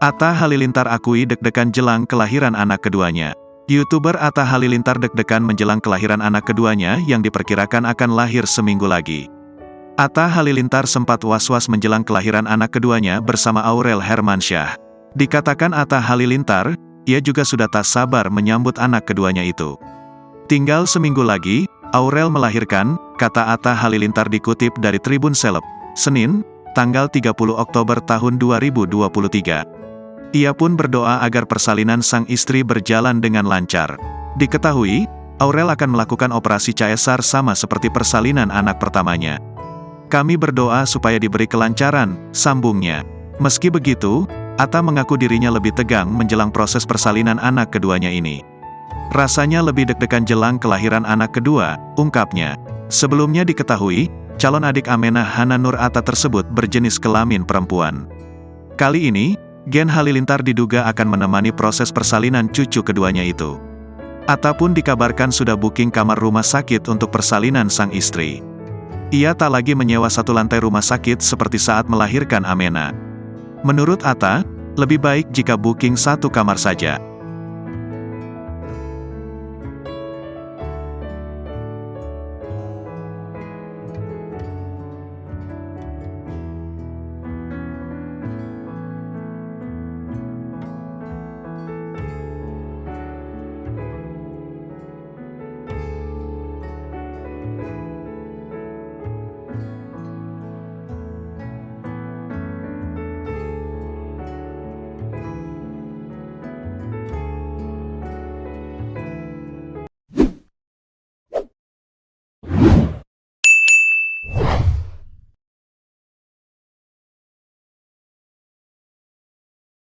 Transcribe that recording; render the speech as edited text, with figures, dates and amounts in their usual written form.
Atta Halilintar akui deg-degan jelang kelahiran anak keduanya. YouTuber Atta Halilintar deg-degan menjelang kelahiran anak keduanya yang diperkirakan akan lahir seminggu lagi. Atta Halilintar sempat was-was menjelang kelahiran anak keduanya bersama Aurel Hermansyah. Dikatakan Atta Halilintar, ia juga sudah tak sabar menyambut anak keduanya itu. Tinggal seminggu lagi, Aurel melahirkan, kata Atta Halilintar dikutip dari Tribun Seleb, Senin, tanggal 30 Oktober tahun 2023. Ia pun berdoa agar persalinan sang istri berjalan dengan lancar. Diketahui, Aurel akan melakukan operasi caesar sama seperti persalinan anak pertamanya. Kami berdoa supaya diberi kelancaran, sambungnya. Meski begitu, Atta mengaku dirinya lebih tegang menjelang proses persalinan anak keduanya ini. Rasanya lebih deg-degan jelang kelahiran anak kedua, ungkapnya. Sebelumnya diketahui, calon adik Amenah Hana Nur Atta tersebut berjenis kelamin perempuan. Kali ini, Gen Halilintar diduga akan menemani proses persalinan cucu keduanya itu. Atta pun dikabarkan sudah booking kamar rumah sakit untuk persalinan sang istri. Ia tak lagi menyewa satu lantai rumah sakit seperti saat melahirkan Amenah. Menurut Atta, lebih baik jika booking satu kamar saja.